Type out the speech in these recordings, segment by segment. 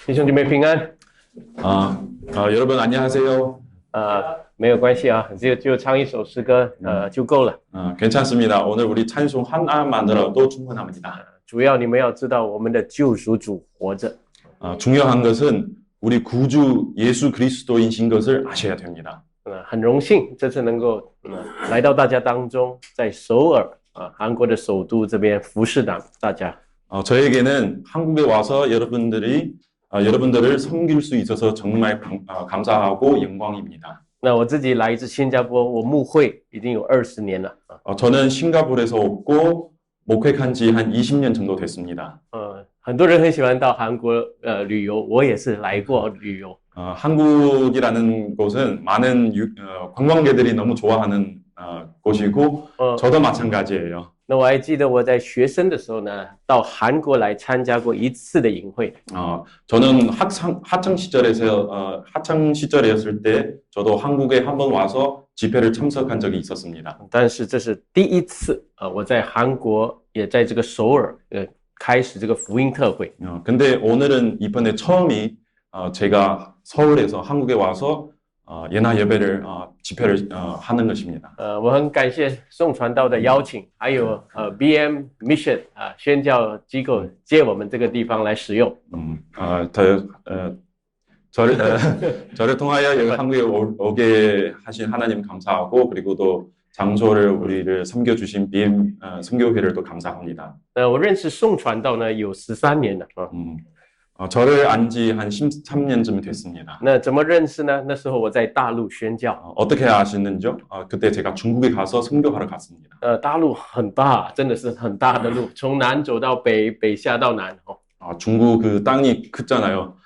弟兄姐妹平安。 여러분 안녕하세요. 没有关系啊，就唱一首诗歌，就够了。 괜찮습니다. 오늘 우리 찬송 하나만으로도 충분합니다. 主要你们要知道，我们的救赎主活着。 중요한 것은 우리 구주 예수 그리스도이신 것을 아셔야 됩니다. 很荣幸这次能够来到大家当中，在首尔韩国的首都这边服侍大家。 저에게는 한국에 와서 여러분들을 섬길 수 있어서 정말 감사하고 영광입니다. 那我自己来自新加坡，我牧会已经有20年了。 저는 싱가포르에서 왔고 목회한 지 한 20년 정도 됐습니다. 很多人很喜欢到韩国旅游，我也是来过旅游。 한국이라는 곳은 많은 관광객들이 너무 좋아하는 곳이고 저도 마찬가지예요. 那我还记得我在学生的时候呢，到韩国来参加过一次的营会。 저는 학창 시절이었을 때 저도 한국에 한번 와서 집회를 참석한 적이 있었습니다. 但是这是第一次我在韩国也在这个首尔开始这个福音特会。 근데 오늘은 이번에 처음이 제가 서울에서 한국에 와서 예나 예배를 집회를 하는 것입니다. 我很感谢宋传道的邀請，还有BM Mission 宣教机构借我们这个地方来使用。 저를 통하여 여기 한국에 오게 하신 하나님 감사하고 그리고 또 장소를 우리를 섬겨주신 BM 선교회를 또 감사합니다. 我认识宋传道呢有13年了。 저를 안 지 한 13년쯤 됐습니다. 那怎么认识呢？那时候我在大陆宣教。 어떻게 아시는지요? 그때 제가 중국에 가서 선교하러 갔습니다. 大陆很大，真的是很大的路，从南走到北，北下到南。 중국 그 땅이 크잖아요.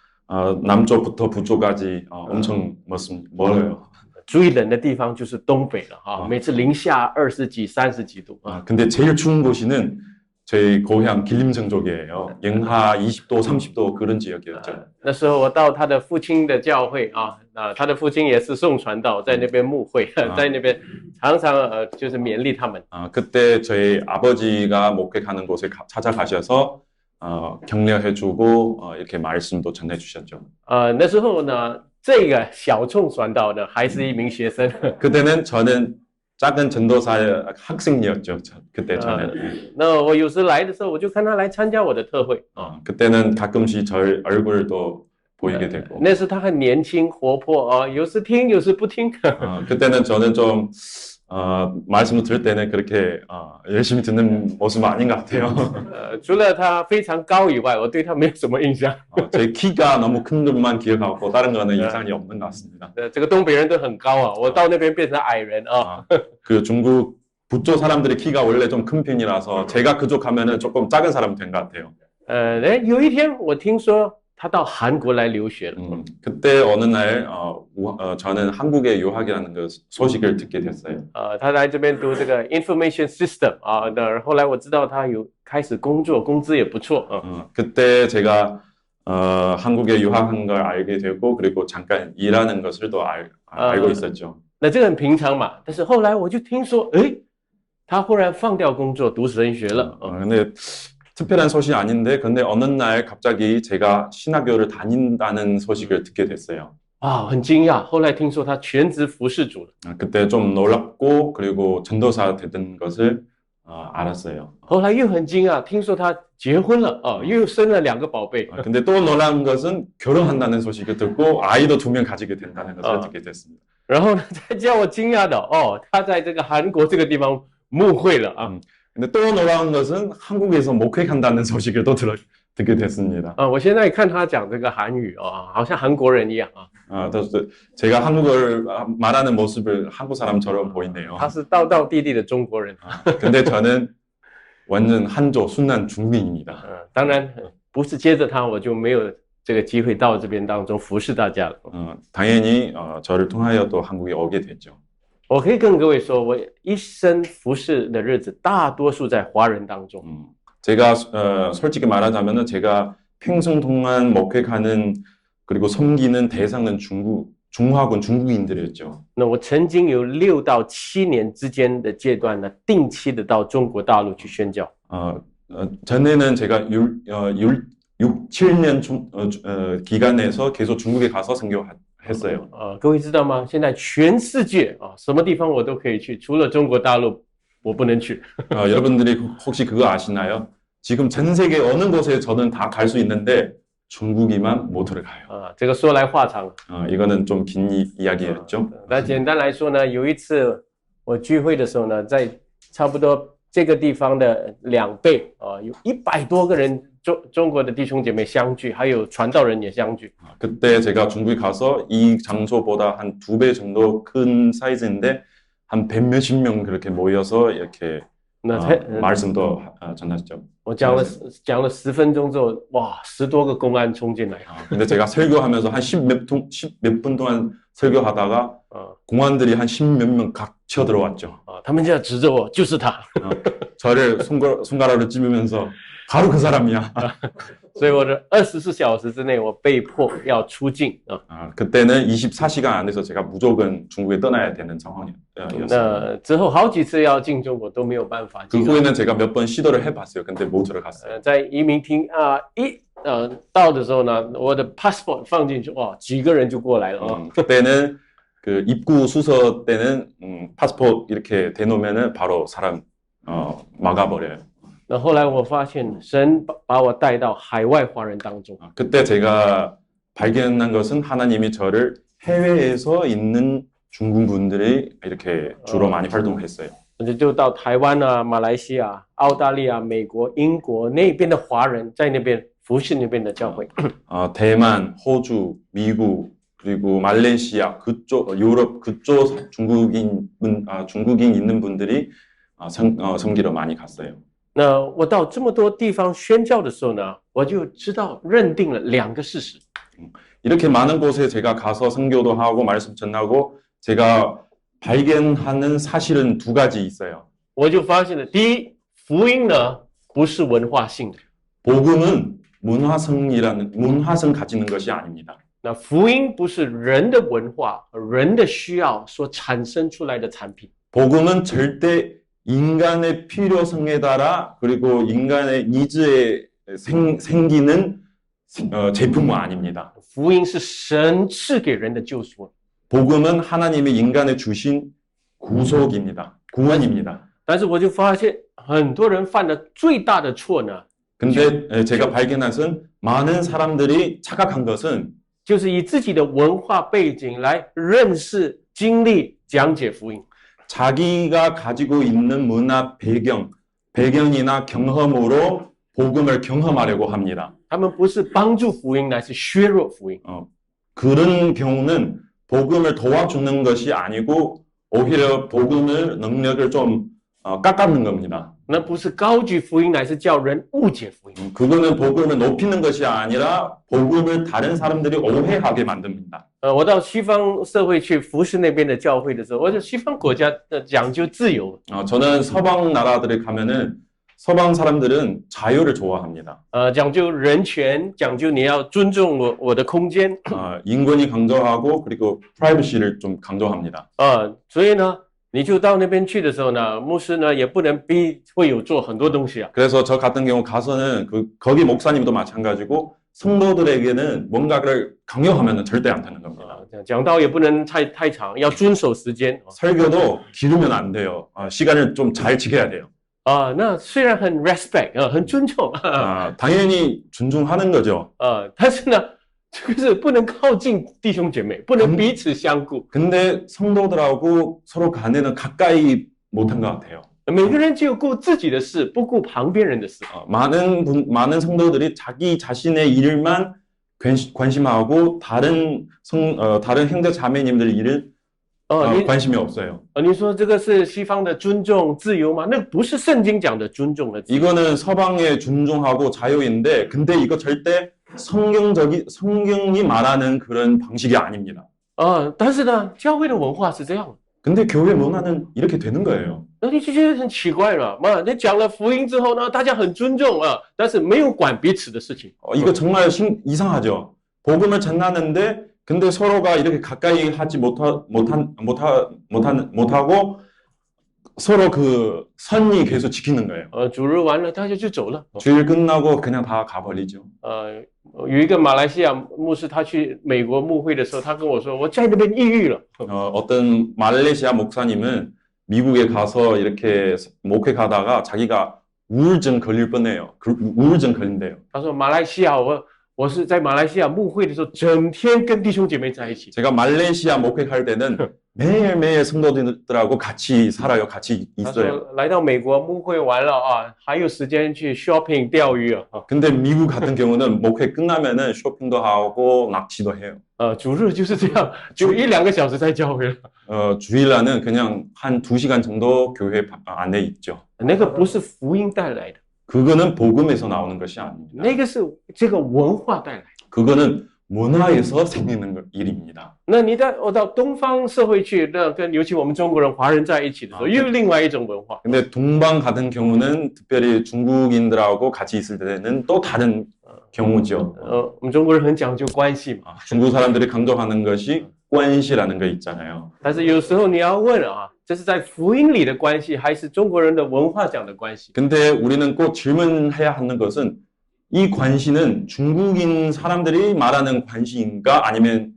남쪽부터 북쪽까지 엄청 멀어요. 最冷的地方就是东北了每次零下20几、30几度。 근데 제일 추운 곳이는 저희 고향 길림성 쪽이에요. 영하 20도, 30도 그런 지역이었죠. 那时候我到他的父亲的教会他的父亲也是宋传道，在那边牧会，在那边常常就是勉励他们。 그때 저희 아버지가 목회하는 곳에 찾아가셔서 격려해주고 이렇게 말씀도 전해주셨죠. 那时候呢，这个小宋传道呢还是一名学生。 그때는 저는 작은 전도사의 학생이었죠. 그때 저는. 那我有时来的时候，我就看他来参加我的特会。 그때는 가끔씩 저 얼굴도 보이게 되고. 那时他很年轻活泼有时听，有时不听。 그때는 저는 좀 말씀을 들을 때는 그렇게 열심히 듣는 모습은 아닌 것 같아요. 除了他非常高以外，我对他没有什么印象。 제 키가 너무 큰 것만 기억하고 다른 거는 인상이 없는 것 같습니다. 这个东北人都很高我到那边变成矮人그 중국 북쪽 사람들의 키가 원래 좀 큰 편이라서 제가 그쪽 가면은 조금 작은 사람이 된 것 같아요. 有一天我听说他到韩国来留学了。 그때 어느 날 저는 한국에 유학이라는 그 소식을 듣게 됐어요. 他来这边读这个 information system 后来我知道他有开始工作，工资也不错。 그때 제가 한국에 유학한 걸 알게 되고 그리고 잠깐 일하는 것을 또 알고 있었죠. 那这个很平常嘛，但是后来我就听说，他忽然放掉工作读神学了。 근데 특별한 소식이 아닌데 근데 어느 날 갑자기 제가 신학교를 다닌다는 소식을 듣게 됐어요. 很惊讶，后来听说他全职服侍主了。 그때 좀 놀랍고 그리고 전도사 되던 것을 알았어요. 后来又很惊讶，听说他结婚了又生了2个宝贝。 근데 또 놀라운 것은 결혼한다는 소식을 듣고 아이도 2명 가지게 된다는 것을 듣게 됐습니다. 然后呢，再叫我惊讶的他在这个韩国这个地方牧会了근데 또 놀라운 것은 한국에서 목회한다는 소식을 또 듣게 됐습니다. 我现在看他讲这个韩语好像韩国人一样제가 한국어를 말하는 모습을 한국 사람처럼 보이네요. 他是道道地地的中国人。 근데 저는 완전 한조 순난 중민입니다. 当然不是接着他我就没有这个机会到这边当中服侍大家了。 당연히 저를 통하여 또 한국에 오게 됐죠. 我可以跟各位说，我一生服侍的日子大多数在华人当中。 제가 솔직히 말하자면은 제가 평생 동안 목회하는 그리고 섬기는 대상은 중화군 중국인들이었죠. 那我曾经有6到7年之间的阶段呢，定期的到中国大陆去宣教。 전에는 제가 6, 7년 기간 내에서 계속 중국에 가서 선교했어요. 各位知道吗？现在全世界什么地方我都可以去，除了中国大陆我不能去。 여러분들이 혹시 그거 아시나요? 지금 전 세계 어느 곳에 저는 다 갈 수 있는데 중국이만 못 들어가요. 这个说来话长。 이거는 좀 긴 이야기였죠. 那简单来说呢，有一次我聚会的时候呢，在差不多这个地方的2倍有100多个人中国的弟兄姐妹相聚，还有传道人也相聚。 그때 제가 중국에 가서 이 장소보다 한 2배 정도 큰 사이즈인데 한 100몇십 명 그렇게 모여서 이렇게 말씀도 전했죠. 我讲了10分钟之后，哇，10多个公安冲进来。 근데 제가 설교하면서 한 10몇 분 동안 설교하다가 공안들이 한 10몇 명 각 쳐들어왔죠. 他们就要指着我，就是他。 저를 손가락으로 찝으면서 바로 그 사람이야. 所以我的24小时之内，我被迫要出境。 그때는 24시간 안에서 제가 무조건 중국에 떠나야 되는 상황이었어요. 那之后好几次要进中国都没有办法。 그 후에는 제가 몇 번 시도를 해봤어요. 근데 못 들어갔어요. 在移民厅到的时候呢，我的 passport 放进去，哇，几个人就过来了。 그때는 그 입구 수서 때는 파스포트 이렇게 대놓으면은 바로 사람 막아버려요. 那后来我发现神把我带到海外华人当中。 그때 제가 발견한 것은 하나님이 저를 해외에서 있는 중국 분들이 이렇게 주로 많이 활동했어요. 就到台湾啊、马来西亚、澳大利亚、美国、英国那边的华人在那边服侍那边的教会。 대만, 호주, 미국 그리고 말레이시아 그쪽 유럽 그쪽 중국인 있는 분들이 섬기러 많이 갔어요. 那我到这么多地方宣教的时候呢，我就知道认定了2个事实。 이렇게 많은 곳에 제가 가서 선교도 하고 말씀 전하고 제가 발견하는 사실은 2가지 있어요. 我就发现了，第一，福音呢不是文化性的， 복음은 문화성 가지는 것이 아닙니다. 那福音不是人的文化、人的需要所产生出来的产品。 복음은 절대 인간의 필요성에 따라 그리고 인간의 니즈에 생기는 제품은 아닙니다. 福音是神赐给人的救赎。 복음은 하나님이 인간에 주신 구속입니다. 구원입니다. 但是我就发现很多人犯的最大的错呢， 근데 제가 발견한 것은 많은 사람들이 착각한 것은 就是以自己的文化背景来认识、经历、讲解福音。 자기가 가지고 있는 문화 배경이나 경험으로 복음을 경험하려고 합니다. 他们不是帮助福音，乃是削弱福音。 그런 경우는 복음을 도와주는 것이 아니고 오히려 복음을 능력을 좀 깎아는 겁니다. 那不是高举福音，乃是叫人误解福音。 그거는 복음을 높이는 것이 아니라 복음을 다른 사람들이 오해하게 만듭니다. 我到西方社会去服侍那边的教会的时候，我说西方国家讲究自由， 저는 서방 나라들에 가면은 서방 사람들은 자유를 좋아합니다. 讲究人权，讲究你要尊重我的空间， 인권이 강조하고 그리고 프라이버시를 좀 강조합니다. 所以呢，你就到那边去的时候呢，牧师呢也不能逼会有做很多东西啊。 그래서 저 같은 경우 가서는 거기 목사님도 마찬가지고 성도들에게는 뭔가를 강요하면 절대 안 되는 겁니다. 讲道也不能太长，要遵守时间。 설교도 기르면 안 돼요. 시간을 좀 잘 지켜야 돼요. 那虽然很 respect 很尊重， 당연히 존중하는 거죠. 但是呢，就是不能靠近弟兄姐妹，不能彼此相顾。 근데 성도들하고 서로 간에는 가까이 못한 것 같아요. 每个人就顾自己的事，不顾旁边人的事。 많은 성도들이 자기 자신의 일만 관심하고 다른 형제 자매님들 일을 관심이 없어요. 你说这个是西方的尊重自由吗？那不是圣经讲的尊重的自由。 이거는 서방의 존중하고 자유인데, 근데 이거 절대 성경이 말하는 그런 방식이 아닙니다. 但是呢，教会的文化是这样的。 근데 교회 문화는 이렇게 되는 거예요. 那你就觉得很奇怪了嘛？你讲了福音之后呢，大家很尊重但是没有管彼此的事情。 이거 정말 이상하죠. 복음을 전하는데, 근데 서로가 이렇게 가까이 하지 못하고 서로 그 선이 계속 지키는 거예요. 主日完了，大家就走了。 주일 끝나고 그냥 다 가버리죠. 有一个马来西亚牧师，他去美国牧会的时候，他跟我说，我在那边抑郁了。 어떤 말레이시아 목사님은 미국에 가서 이렇게 목회 가다가 자기가 우울증 걸릴 뻔해요. 우울증 걸린대요. 他说马来西亚，我是在马来西亚牧会的时候，整天跟弟兄姐妹在一起。 제가 말레이시아 목회 갈 때는 매일매일 성도들하고 같이 살아요. 같이 他说 있어요. 来到美国牧会完了啊，还有时间去 shopping 钓鱼啊。 근데 미국 같은 경우는 목회 끝나면은 쇼핑도 하고 낚시도 해요. 主日就是这样，就1-2个小时在教会了。 주일날은 그냥 한 2시간 정도 교회 안에 있죠. 那个不是福音带来的， 그거는 복음에서 나오는 것이 아닙니다. 那个是这个文化带来的。 그거는 문화에서 생기는 일입니다. 那你我到东方社会去，那跟尤其我们中国人、华人在一起的时候，又另外一种文化。 근데 동방 같은 경우는 특별히 중국인들하고 같이 있을 때는 또 다른 경우죠. 我们中国人很讲究关系嘛， 중국 사람들이 강조하는 것이 관시라는 거 있잖아요. 但是有时候你要问啊，这是在福音里的关系，还是中国人的文化讲的关系？ 근데 우리는 꼭 질문해야 하는 것은 이 관시는 중국인 사람들이 말하는 관시인가 아니면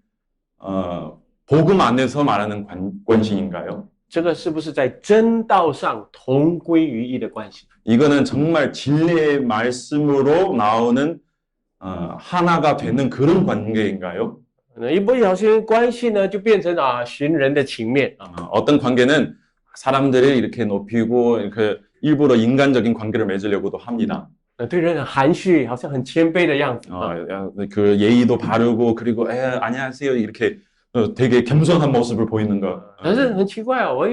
복음 안에서 말하는 관시인가요? 这个是不是在真道上同归于一的关系？ 이거는 정말 진리의 말씀으로 나오는 하나가 되는 그런 관계인가요? 一不小心关系呢，就变成寻人的情面啊。 어떤 관계는 사람들을 이렇게 높이고 이렇게 일부러 인간적인 관계를 맺으려고도 합니다. 对人很含蓄，好像很谦卑的样子。 그 예의도 바르고 그리고 안녕하세요 이렇게 되게 겸손한 모습을 보이는 거. 但是很奇怪哦，我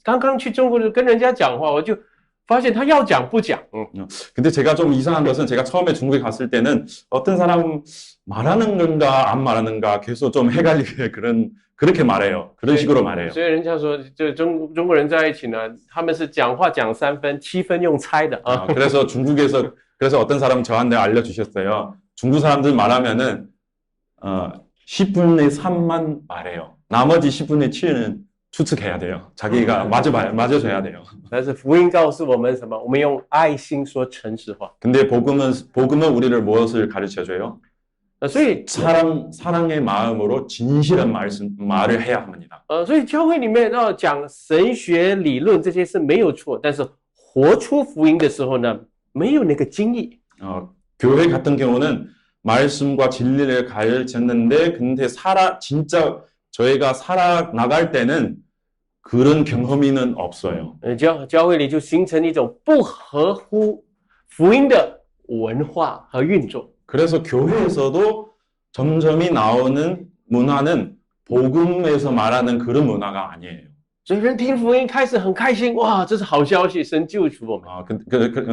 刚刚去中国跟人家讲话，我就发现他要讲不讲。 근데 제가 좀 이상한 것은 제가 처음에 중국에 갔을 때는 어떤 사람 말하는 건가 안 말하는가 계속 좀 헷갈리게 그렇게 말해요. 그런 식으로 말해요. 所以人家说，就中国人在一起呢，他们是讲话讲3分，7分用猜的啊。 그래서 어떤 사람 저한테 알려주셨어요. 중국 사람들 말하면은 10분의 3만 말해요. 나머지 10분의 7은 추측해야 돼요. 자기가 맞아줘야 돼요. 但是福音告诉我们什么？我们用爱心说诚实话。 근데 복음은 우리를 무엇을 가르쳐줘요? 所以 사랑의 마음으로 진실한 말을 해야 합니다. 所以教会里面要讲神学理论这些是没有错，但是活出福音的时候呢，没有那个经历。 교회 같은 경우는 말씀과 진리를 가르쳤는데 근데 진짜 저희가 살아나갈 때는 그런 경험이는 없어요. 教会里就形成一种不合乎福音的文化和运作。 그래서 교회에서도 점점이 나오는 문화는 복음에서 말하는 그런 문화가 아니에요. 所以人听福音开始很开心，哇，这是好消息，神救赎我们。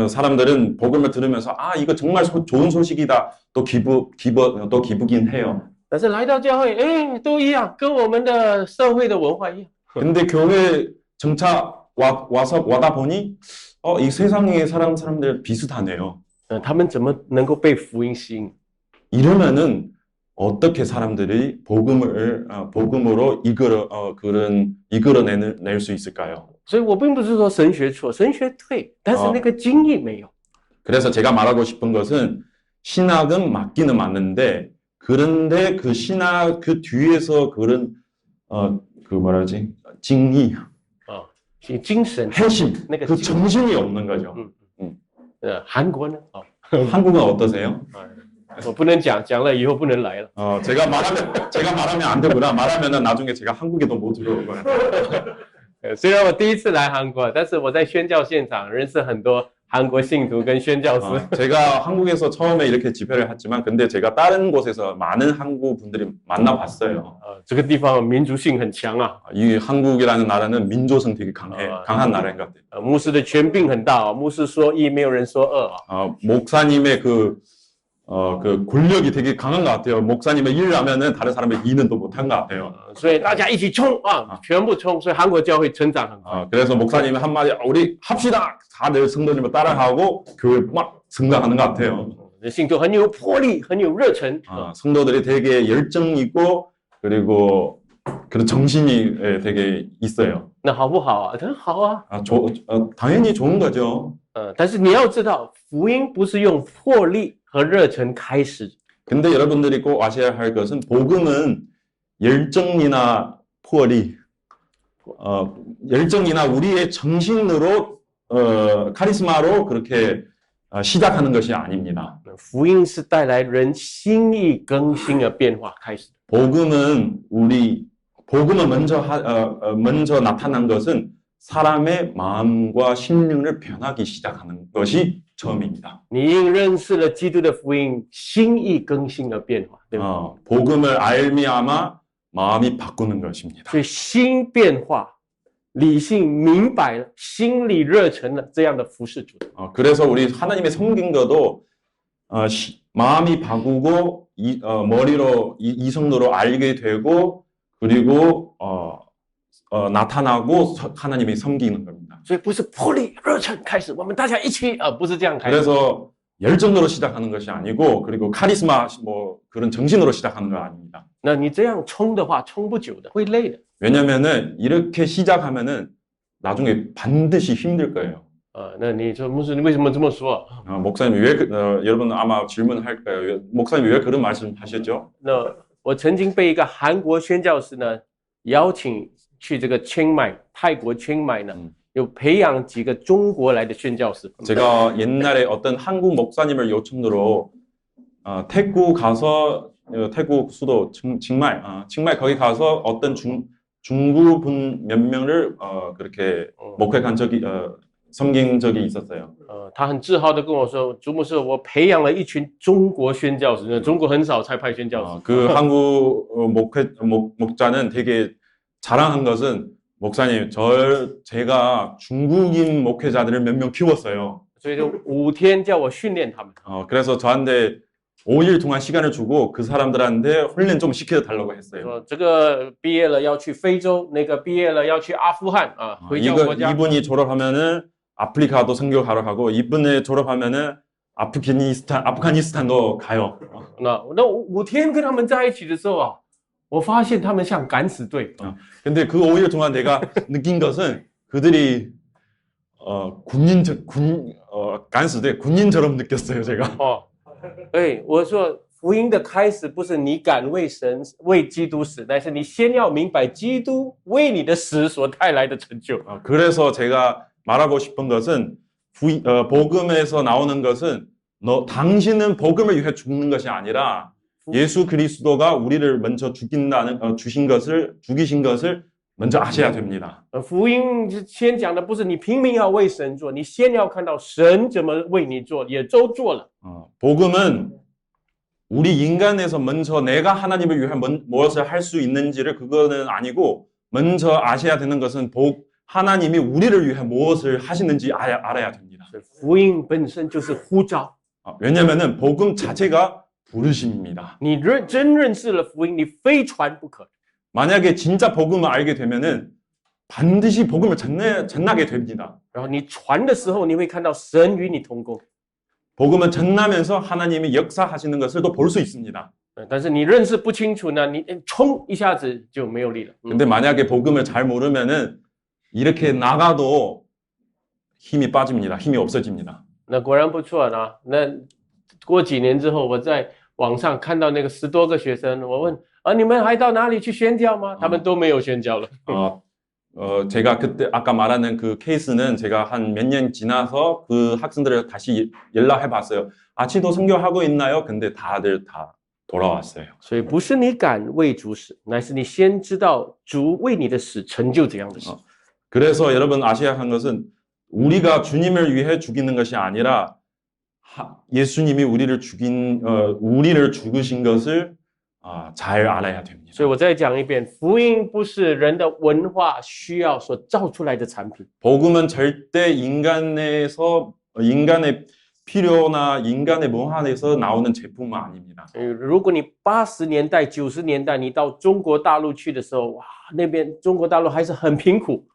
사람들은 복음을 들으면서 이거 정말 좋은 소식이다. 또 기쁘긴 해요. 但是来到教会，都一样，跟我们的社会的文化一样。 근데 교회 정차 와다 보니 이 세상의 사람들 비슷하네요. 他们怎么能够被福音吸引？ 이러면은 어떻게 사람들이 복음으로 이끌어낼 수 있을까요? 所以我并不是说神学错，神学对，但是那个经历没有。 그래서 제가 말하고 싶은 것은 신학은 맞기는 맞는데 그런데 그 신학 그 뒤에서 그런 정의, 精神 핵심, 그 정신이 없는 거죠. 韩国呢？ 한국은 어떠세요? 我不能讲了以后不能来了。 제가 말하면 안 되구나. 말하면은 나중에 제가 한국에도 못 들어올 거예요. 虽然我第一次来韩国，但是我在宣教现场认识很多韩国信徒跟宣教师。 제가 한국에서 처음에 이렇게 집회를 했지만 근데 제가 다른 곳에서 많은 한국 분들이 만나봤어요. 这个地方民族性很强啊。 이 한국이라는 나라는 민족성 되게 강한 나라인 것 같아요. 牧师的权柄很大，牧师说一，没有人说二。 목사님의 그 권력이 되게 강한 것 같아요. 목사님의 일 하면은 다른 사람의 일은 또 못한 것 같아요. 所以大家一起冲啊，全部冲，所以韩国教会成长很快。 그래서 목사님이 한마디 우리 합시다. 다들 성도님을 따라가고 교회 막 성장하는 것 같아요. 信徒很有魄力，很有热忱。 성도들이 되게 열정 있고 그리고 그런 정신이 되게 있어요. 那好不好啊？他说好啊。 당연히 좋은 거죠. 但是你要知道，福音不是用魄力和热忱开始， 근데 여러분들이 꼭 아셔야 할 것은 복음은 열정이나 포리, 열정이나 우리의 정신으로 카리스마로 그렇게 시작하는 것이 아닙니다. 福音是带来人心意更新的变化开始。 복음은 먼저 나타난 것은 사람의 마음과 심령을 변하기 시작하는 것이 처음입니다. 你因认识了基督的福音，心意更新的变化，对吧？ 복음을 알미암아 마음이 바꾸는 것입니다. 所以心变化，理性明白了，心里热忱了，这样的服侍主。 그래서 우리 하나님의 섬긴 것도 마음이 바꾸고 머리로 이성으로 알게 되고 그리고 나타나고 하나님이 섬기는 겁니다. 所以不是魄力热忱开始，我们大家一起不是这样开始。 그래서 열정으로 시작하는 것이 아니고 그리고 카리스마 뭐 그런 정신으로 시작하는 건 아닙니다. 那你这样冲的话，冲不久的，会累的。 왜냐면은 이렇게 시작하면은 나중에 반드시 힘들 거예요. 那你说牧师，你为什么这么说？ 목사님 왜 여러분 아마 질문할 거예요. 목사님 왜 그런 말씀하셨죠? 那我曾经被一个韩国宣教师呢邀请去这个清迈，泰国清迈呢，有培养几个中国来的宣教师。 제가 옛날에 어떤 한국 목사님을 요청으로 태국 가서 태국 수도 칭마이 거기 가서 어떤 중국 분 몇 명을 그렇게 목회한 적이 섬긴 적이 있었어요. 他很自豪的跟我说，朱牧师，我培养了一群中国宣教师，中国很少才派宣教师。 그 한국 목자는 되게 자랑한 것은 목사님, 제가 중국인 목회자들을 몇 명 키웠어요. 所以就5天叫我训练他们。 그래서 저한테 5일 동안 시간을 주고 그 사람들한테 훈련 좀 시켜달라고 했어요. 说这个毕业了要去非洲，那个毕业了要去阿富汗回教国家。 이분이 졸업하면은 아프리카도 선교 가러 가고 이분이 졸업하면은 아프가니스탄도 가요. 那5天跟他们在一起的时候我发现他们像敢死队。 근데 그 5일 동안 내가 느낀 것은 그들이敢死队군인처럼 느꼈어요, 제가. 我说福音的开始不是你敢为神为基督死，但是你先要明白基督为你的死所带来的成就。 그래서 제가 말하고 싶은 것은 복음에서 나오는 것은 당신은 복음을 위해 죽는 것이 아니라 예수 그리스도가 우리를 먼저 죽이신 것을 먼저 아셔야 됩니다. 福音先讲的不是你拼命要为神做，你先要看到神怎么为你做，也都做了。 복음은 우리 인간에서 먼저 내가 하나님을 위해 무엇을 할 수 있는지를 그거는 아니고 먼저 아셔야 되는 것은 하나님이 우리를 위해 무엇을 하시는지 알아야 됩니다. 福音本身就是呼召。 왜냐면은 복음 자체가 부르심입니다. 你真认识了福音，你非传不可。 만약에 진짜 복음을 알게 되면은 반드시 복음을 전하게 됩니다. 然后你传的时候，你会看到神与你同工。 복음은 전하면서 하나님이 역사하시는 것을 또 볼 수 있습니다. 但是你认识不清楚呢，你冲一下子就没有力了。 근데 만약에 복음을 잘 모르면은 이렇게 나가도 힘이 빠집니다. 힘이 없어집니다. 那果然不错呢。那过几年之后，我在网上看到那个10多个学生，我问你们还到哪里去宣教吗？他们都没有宣教了。 제가 그때 아까 말하는 그 케이스는 제가 한 몇 년 지나서 그 학생들을 다시 연락해 봤어요. 아치도 선교하고 있나요? 근데 다들 다 돌아왔어요. 所以不是你敢为主死，乃是你先知道主为你的死成就这样的事。 그래서 여러분 아셔야 하는 것은 우리가 주님을 위해 죽이는 것이 아니라 예수님이 우리를 죽으신 것을 잘 알아야 됩니다. 所以我再讲一遍，福音不是人的文化需要所造出来的产品。 복음은 절대 인간의 필요나 인간의 문화에서 나오는 제품은 아닙니다. 如果你80年代、90年代你到中国大陆去的时候，哇，那边中国大陆还是很贫苦。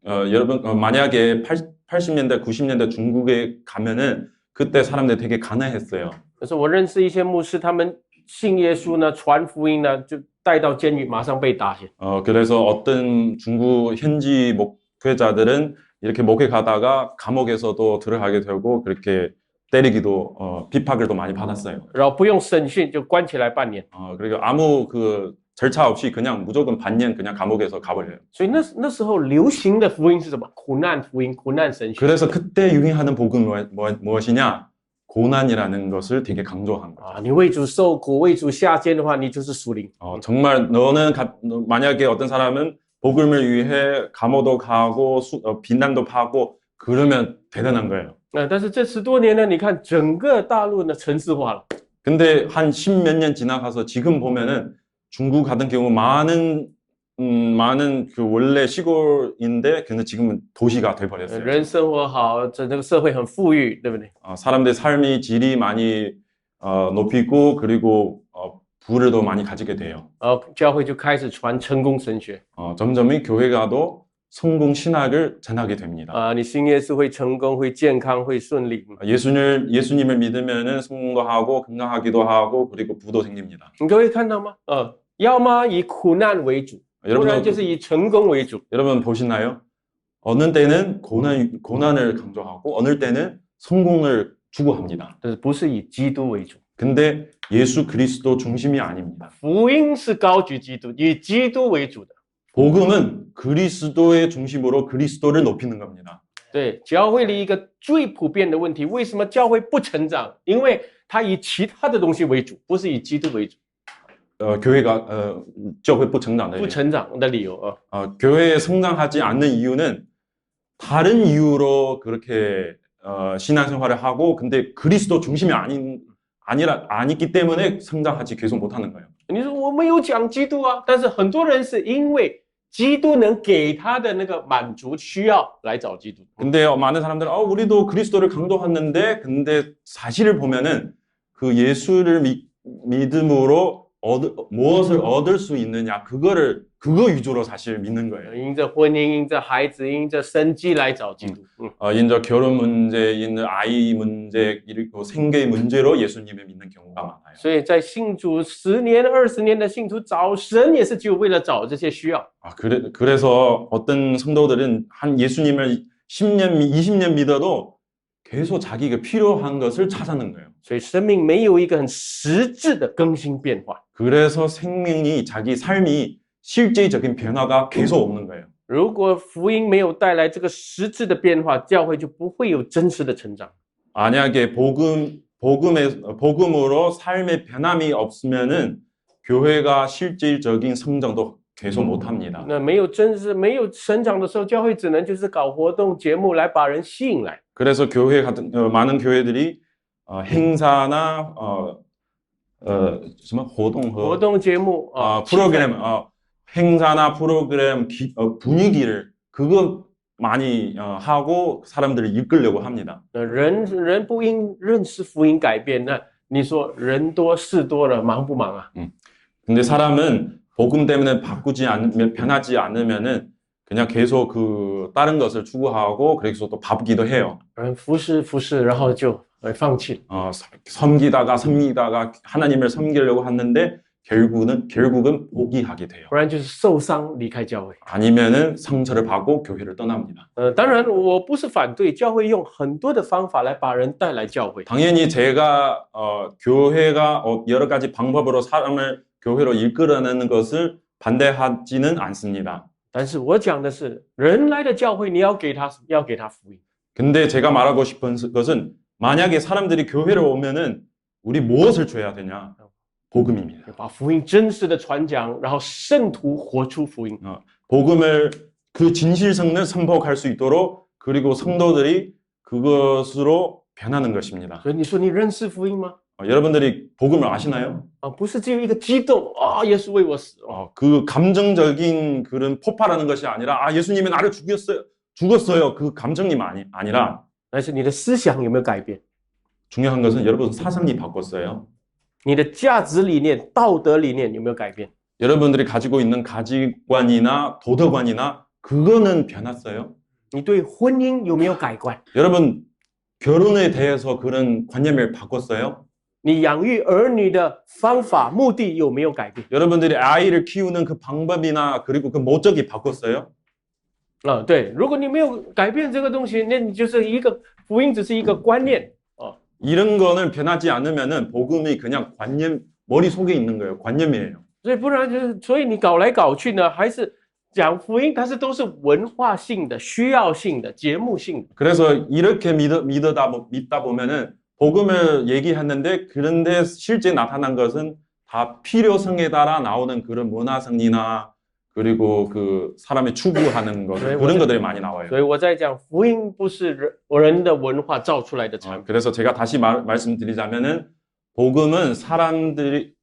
여러분 만약에 80년대, 90년대 중국에 가면은 그때 사람들 되게 가난했어요. 그래서我认识一些牧师，他们信耶稣呢，传福音呢，就带到监狱，马上被打去。 그래서 어떤 중국 현지 목회자들은 이렇게 목회 가다가 감옥에서도 들어가게 되고 그렇게 때리기도 핍박을 또 많이 받았어요. 然后不用审讯就关起来半年。 그리고 아무 그 절차 없이 그냥 무조건 반년 그냥 감옥에서 가버려요. 所以那时候流行的福音是什么？苦难福音，苦难神学。 그래서 그때 유행하는 복음은 무엇이냐? 고난이라는 것을 되게 강조한 거예요. 啊，你为主受苦，为主下监的话，你就是属灵。 정말 너는 만약에 어떤 사람은 복음을 위해 감옥도 가고 비난도 하고 그러면 대단한 거예요. 但是这10多年呢，你看整个大陆呢城市化了。 근데 한 10몇 년 지나가서 지금 보면은 중국 같은 경우 많은 그 원래 시골인데 근데 지금은 도시가 돼 버렸어요. 人生活好，整个社会很富裕，对不对？ 사람들의 삶의 질이 많이 높이고 그리고 부를 많이 가지게 돼요. 教会就开始传成功神学。 점점 교회가도 성공 신학을 전하게 됩니다. 你信耶稣会成功，会健康，会顺利。 예수님을 믿으면은 성공도 하고 건강하기도 하고 그리고 부도 생깁니다. 你各位看到吗？要么以苦难为主，不然就是以成功为主。 여러분 보시나요? 어느 때는 고난을 강조하고 어느 때는 성공을 추구합니다. 但是不是以基督为主。 근데 예수 그리스도 중심이 아닙니다. 福音是高举基督，以基督为主的。 복음은 그리스도의 중심으로 그리스도를 높이는 겁니다. 对，教会里一个最普遍的问题，为什么教会不成长？因为它以其他的东西为主，不是以基督为主。 교회가教会不成长的 不成长的理由 교회에 성장하지 않는 이유는 다른 이유로 그렇게 신앙생활을 하고 근데 그리스도 중심이 아니기 때문에 성장하지 계속 못하는 거예요. 你说我们有讲基督啊，但是很多人是因为基督能给他的那个满足需要来找基督。 근데 많은 사람들은 우리도 그리스도를 강조하는데 근데 사실을 보면은 그 예수를 믿음으로 무엇을 얻을 수 있느냐 그거 위주로 사실 믿는 거예요. 因着婚姻，因着孩子，因着生计来找基督。 인저 결혼 문제, 인저 아이 문제, 그리고 생계 문제로 예수님을 믿는 경우가 많아요. 所以在信主10年、20年的信徒找神也是就为了找这些需要。 그래서 어떤 성도들은 한 예수님을 10년, 20년 믿어도 계속 자기가 필요한 것을 찾아는 거예요. 所以生命没有一个很实质的更新变化。 그래서 생명이 자기 삶이 실제적인 변화가 계속 없는 거예요. 如果福音没有带来这个实质的变化，教会就不会有真实的成长。 만약에 복음으로 삶의 변함이 없으면은 교회가 실질적인 성장도 계속 못 합니다. 那没有成长的时候，教会只能就是搞活动节目来把人吸引来。 그래서 많은 교회들이 행사나活动节目 프로그램 행사나 프로그램 분위기를 그거 많이 하고 사람들을 이끌려고 합니다. 人不因认识福音改变，那你说人多事多了，忙不忙啊？ 근데 사람은 복음 때문에 변하지 않으면은 그냥 계속 그 다른 것을 추구하고 그래서 또 바쁘기도 해요. 服侍，然后就放弃。 섬기다가 하나님을 섬기려고 하는데 결국은 포기하게 돼요. 不然就是受伤离开教会。 아니면은 상처를 받고 교회를 떠납니다. 当然我不是反对教会用很多的方法来把人带来教会。 당연히 제가 교회가 여러 가지 방법으로 사람을 교회로 이끌어내는 것을 반대하지는 않습니다. 但是我讲的是人来的教会，你要给他福音。 근데 제가 말하고 싶은 것은 만약에 사람들이 교회로 오면은 우리 무엇을 줘야 되냐? 복음입니다. 把福音真实的传讲，然后圣徒活出福音。 복음을 그 진실성을 선포할 수 있도록 그리고 성도들이 그것으로 변하는 것입니다. 所以你说你认识福音吗？ 여러분들이 복음을 아시나요? 不是只有一个激动耶稣为我死。 그 감정적인 그런 폭발하는 것이 아니라 예수님이 나를 죽었어요. 그 감정이 아니라 但是你的思想有没有改变？ 중요한 것은 여러분 사상이 바꿨어요. 你的价值理念、道德理念有没有改变？ 여러분들이 가지고 있는 가치관이나 도덕관이나 그거는 변했어요. 你对婚姻有没有改观？ 여러분 결혼에 대해서 그런 관념을 바꿨어요? 你养育儿女的方法、目的有没有改变？ 여러분들이 아이를 키우는 그 방법이나 그리고 그 목적이 바꿨어요? 对，如果你没有改变这个东西，那你就是一个福音，只是一个观念。 이런 거는 변하지 않으면은 복음이 그냥 관념, 머릿속에 있는 거예요. 관념이에요. 所以不然就是，所以你搞来搞去呢，还是讲福音，它都是文化性的、需要性的、节目性的。 그래서 이렇게 믿다 보면은 복음을 얘기했는데 그런데 실제 나타난 것은 다 필요성에 따라 나오는 그런 문화성이나 그리고 그 사람이 추구하는 것 그런 것들이 많이 나와요. 所以我在讲福音不是人的文化造出来的产品。 그래서 제가 다시 말씀드리자면은 복음은 사람들의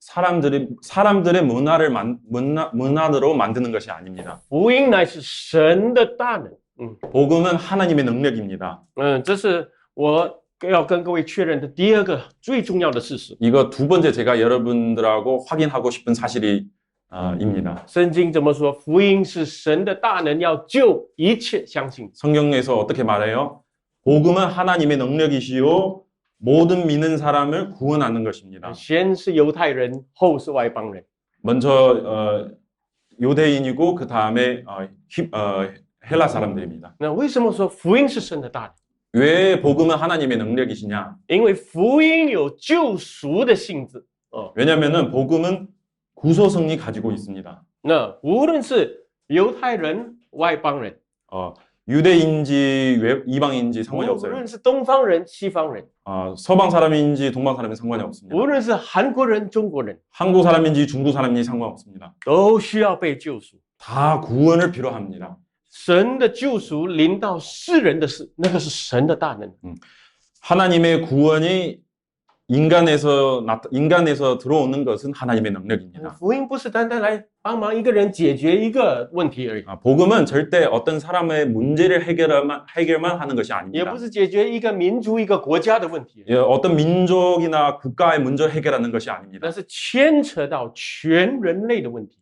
문화로 만드는 것이 아닙니다. 福音乃是神的大能。 복음은 하나님의 능력입니다. 这是我要跟各位确认的第二个最重要的事实。 이거 두 번째 제가 여러분들하고 확인하고 싶은 사실입니다. 圣经怎么说？福音是神的大能，要救一切相信。 성경에서 어떻게 말해요? 복음은 하나님의 능력이시요 모든 믿는 사람을 구원하는 것입니다. 先是犹太人，后是外邦人。 먼저 유대인이고 그 다음에 헬라 사람들입니다. 那为什么说福音是神的大能？ 왜 복음은 하나님의 능력이시냐? 因为福音有救赎的性质。 왜냐하면은 복음은 구소성이 가지고 있습니다. 那无论是犹太人、外邦人， 유대인지 이방인지 无 상관이 없어요. 论是东方人、西方人， 서방 사람인지 동방 사람인지 상관이 없습니다. 无论是韩国人、中国人， 한국 사람인지 중국 사람인지 상관없습니다. 都需要被救赎。 다 구원을 필요합니다. 神的救赎临到世人的事，那个是神的大能。 하나님의 구원이 인간에서 들어오는 것은 하나님의 능력입니다. 福音不是单单来帮忙一个人解决一个问题而已， 복음은 절대 어떤 사람의 문제를 해결만 하는 것이 也 아닙니다. 不是解决一个民族、一个国家的问题， 어떤 민족이나 국가의 문제를 해결하는 것이 아닙니다. 那是牵扯到全人类的问题。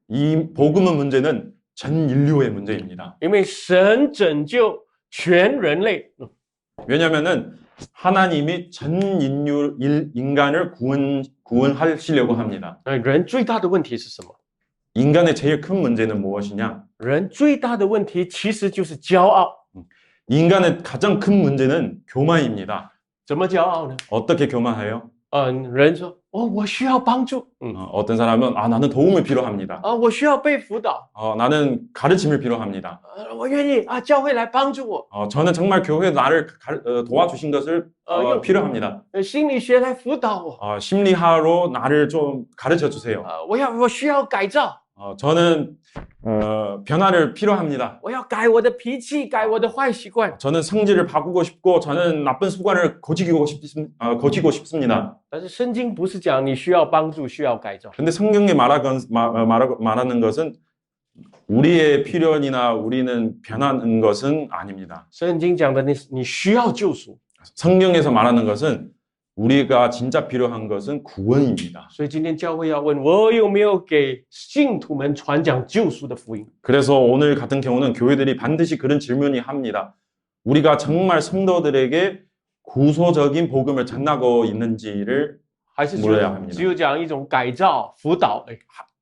이 복음의 문제는 전 인류의 문제입니다. 因为神拯救全人类， 왜냐하면은 하나님이 전 인간을 구원하시려고 합니다. 人最大的问题是什么？ 인간의 제일 큰 문제는 무엇이냐? 人最大的问题其实就是骄傲。 인간의 가장 큰 문제는 교만입니다. 怎么骄傲呢？ 어떻게 교만해요? 人说我需要帮助， 어떤 사람은 나는 도움을 필요합니다. 我需要被辅导， 나는 가르침을 필요합니다. 我愿意教会来帮助我， 저는 정말 교회 나를 도와주신 것을 필요합니다. 心理学来辅导我， 심리학으로 나를 좀 가르쳐 주세요. 我需要改造， 저는 변화를 필요합니다. 我要改我的脾气，改我的坏习惯。 저는 성질을 바꾸고 싶고 저는 나쁜 습관을 고치고 싶습니다. 但是圣经不是讲你需要帮助，需要改造。 근데 성경에 말하는 것은 우리의 필연이나 우리는 변하는 것은 아닙니다. 圣经讲的你需要救赎。 성경에서 말하는 것은 우리가 진짜 필요한 것은 구원입니다. 所以今天教会要问我有没有给信徒们传讲救赎的福音？ 그래서 오늘 같은 경우는 교회들이 반드시 그런 질문이 합니다. 우리가 정말 성도들에게 구소적인 복음을 전하고 있는지를 还是 물어야 합니다. 只有讲一种改造、辅导？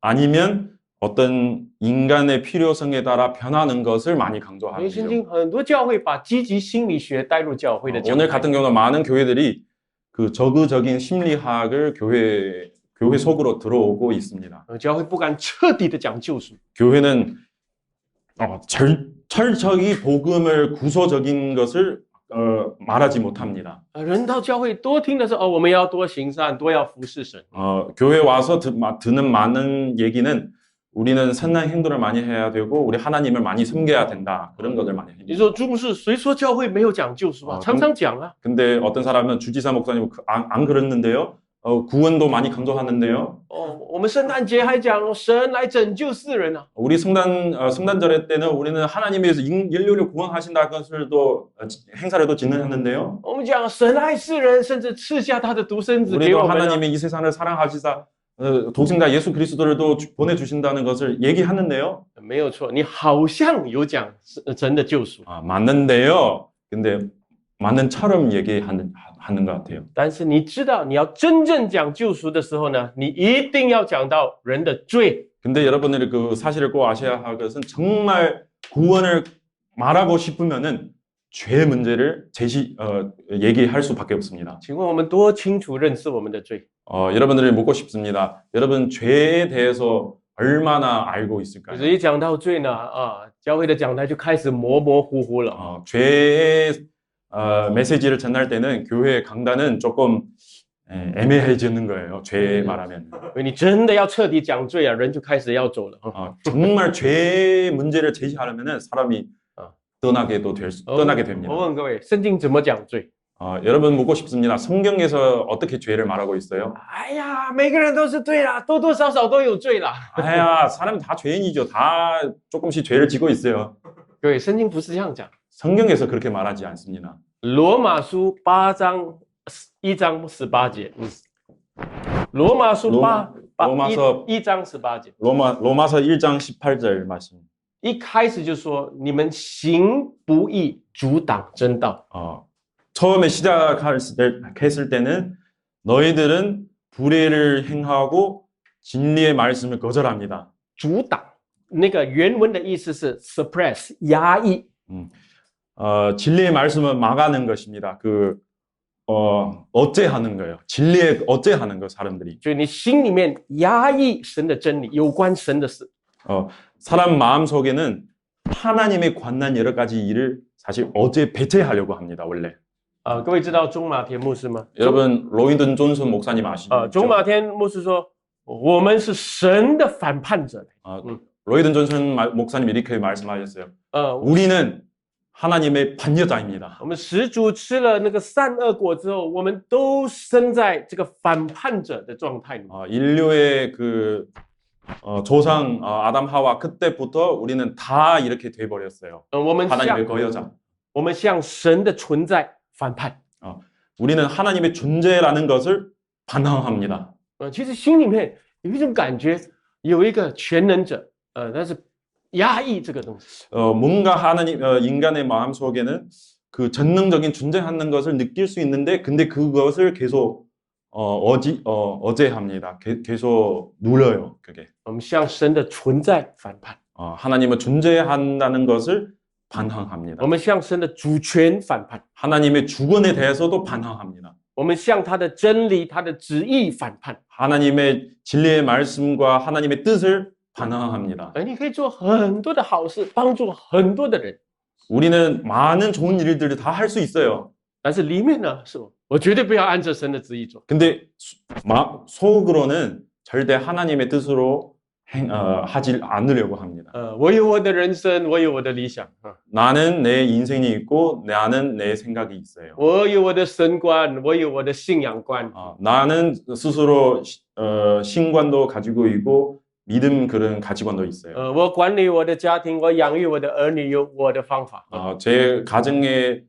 아니면 어떤 인간의 필요성에 따라 변하는 것을 많이 因为 강조하죠. 圣经很多教会把积极心理学带入教会的讲 오늘 台。 같은 경우는 많은 교회들이 그 저그적인 심리학을 교회 속으로 들어오고 있습니다. 教会不敢彻底的讲救赎， 교회는 철저히 복음을 구소적인 것을 말하지 못합니다. 人到教会多听的是我们要多行善，多要服侍神。 교회 와서 듣는 많은 얘기는 우리는 선한 행동을 많이 해야 되고 우리 하나님을 많이 섬겨야 된다. 그런 것을 많이 你 합니다. 说朱牧师，谁说教会没有讲救赎啊？常常讲啊。 근데 어떤 사람은 주지사 목사님 안 그랬는데요. 구원도 많이 강조하는데요. 我们圣诞节还讲神来拯救世人啊。 우리 성단절의 때는 우리는 하나님에 의해서 인류를 구원하신다는 것을 또 행사를 또 진행했는데요. 我们讲神爱世人，甚至赐下他的独生子给 우리도 我们啊。 하나님이 이 세상을 사랑하시사 독생자 예수 그리스도를 또 보내주신다는 것을 얘기하는데요. 没有错，你好像有讲神的救赎， 맞는데요. 근데 맞는처럼 얘기하는 것 같아요. 但是你知道，你要真正讲救赎的时候呢，你一定要讲到人的罪。 근데 여러분들이 그 사실을 꼭 아셔야 할 것은 정말 구원을 말하고 싶으면은 죄 문제를 얘기할 수밖에 없습니다. 请问我们多清楚认识我们的罪？ 여러분들이 묻고 싶습니다. 여러분 죄에 대해서 얼마나 알고 可 있을까요? 是一讲到罪呢，教会的讲台就开始模模糊糊了。 죄의 메시지를 전할 때는 교회 강단은 조금 애매해지는 거예요. 죄 말하면. 因为你真的要彻底讲罪啊，人就开始要走了。 정말 죄 문제를 제시하려면은 사람이 떠나게 됩니다. 我问各位，圣经怎么讲罪？ 여러분 묻고 싶습니다. 성경에서 어떻게 죄를 말하고 있어요? 哎呀，每个人都是罪啦，多多少少都有罪啦。 아야, 사람 다 죄인이죠. 다 조금씩 죄를 지고 있어요. 各位，圣经不是这样讲。 성경에서 그렇게 말하지 않습니다. 罗马书8章1章18节，罗马书1章18节， 로마서 1장 18절 말씀. 一开始就说你们行不义，阻挡真道。 처음에 시작했을 때는 너희들은 불의를 행하고 진리의 말씀을 거절합니다. 阻挡那个原文的意思是 suppress 压抑。 진리의 말씀을 막아는 것입니다. 어째하는 거예요. 진리에 어째하는 거 사람들이. 所以你心里面压抑神的真理，有关神的事。 사람 마음 속에는 하나님에 관한 여러 가지 일을 사실 어째 배제하려고 합니다. 원래. 各位知道中马田牧师吗？ 여러분 로이든 존슨 목사님 아시죠? 中马田牧师说，我们是神的反叛者。 로이든 존슨 목사님 이렇게 말씀하셨어요. 우리는 하나님의 반여자입니다. 我们始祖吃了那个善恶果之后，我们都生在这个反叛者的状态里面。 인류의 그 조상 아담 하와 그때부터 우리는 다 이렇게 돼 버렸어요. 我们 하나님의 거여자. 我们向神的存在反叛。 우리는 하나님의 존재라는 것을 반항합니다. 其实心里面有一种感觉，有一个全能者，但是压抑这个东西。 뭔가 하나님 인간의 마음 속에는 그 전능적인 존재하는 것을 느낄 수 있는데 근데 그것을 계속 어제합니다. 계속 눌러요. 그게. 我们向神的存在反叛。 하나님은 존재한다는 것을 반항합니다. 我们向神的主权反叛。 하나님의 주권에 대해서도 반항합니다. 我们向他的真理、他的旨意反叛。 하나님의 진리의 말씀과 하나님의 뜻을 반항합니다. 你可以做很多的好事，帮助很多的人， 우리는 많은 좋은 일들을 다 할 수 있어요. 但是里面呢，是我绝对不要按照神的旨意做。 근데 속으로는 절대 하나님의 뜻으로 하지 않으려고 합니다. 我有我的人生，我有我的理想， 나는 내 인생이 있고 나는 내 생각이 있어요. 我有我的神观，我有我的信仰观。 나는 스스로 신관도 가지고 있고 믿음 그런 가치관도 있어요. 我管理我的家庭，我养育我的儿女，有我的方法。 제 가정에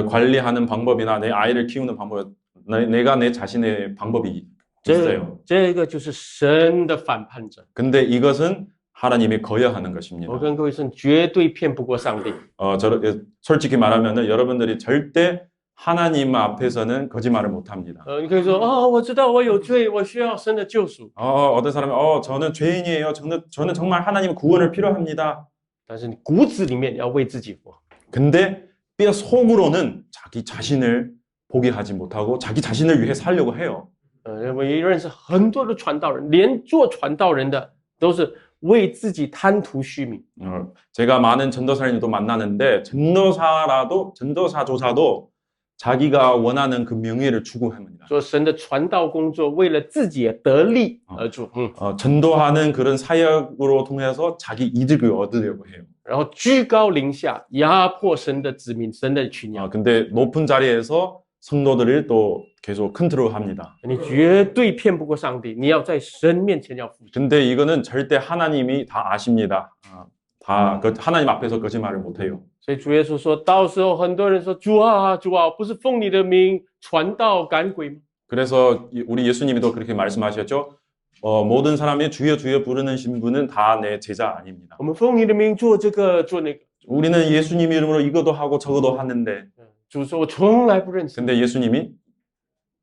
관리하는 방법이나 내 아이를 키우는 방법, 내가 내 자신의 방법이 있어요. 这个就是神的反叛者。 근데 이것은 하나님이 거여하는 것입니다. 我跟各位说，绝对骗不过上帝。 솔직히 말하면은 여러분들이 절대 하나님 앞에서는 거짓말을 못 합니다. 你可以说，我知道我有罪，我需要神的救赎。 어떤 사람은 저는 죄인이에요. 저는 정말 하나님의 구원을 필요합니다. 但是你骨子里面要为自己活。 근데 뼈 속으로는 자기 자신을 포기하지 못하고 자기 자신을 위해 살려고 해요. 我也认识很多的传道人，连做传道人的都是为自己贪图虚名。 제가 많은 전도사님도 만나는데 전도사조차도 자기가 원하는 그 명예를 추구합니다. 说神的传道工作为了自己的得利而做， 전도하는 그런 사역으로 통해서 자기 이득을 얻으려고 해요. 然后居高临下压迫神的子民、神的群羊。 근데 높은 자리에서 성도들을 또 계속 컨트롤합니다. 你绝对骗不过上帝，你要在神面前要负责。 근데 이거는 절대 하나님이 다 아십니다. 하나님 앞에서 거짓말을 못해요. 所以主耶稣说，到时候很多人说，主啊，主啊，不是奉你的名传道赶鬼吗？ 그래서 우리 예수님도 그렇게 말씀하셨죠. 모든 사람이 주여 주여 부르는 신분은 다 내 제자 아닙니다. 我们奉你的名做这个做那个。 우리는 예수님 이름으로 이것도 하고 저것도 하는데 主说：“我从来不认识你， 근데 예수님이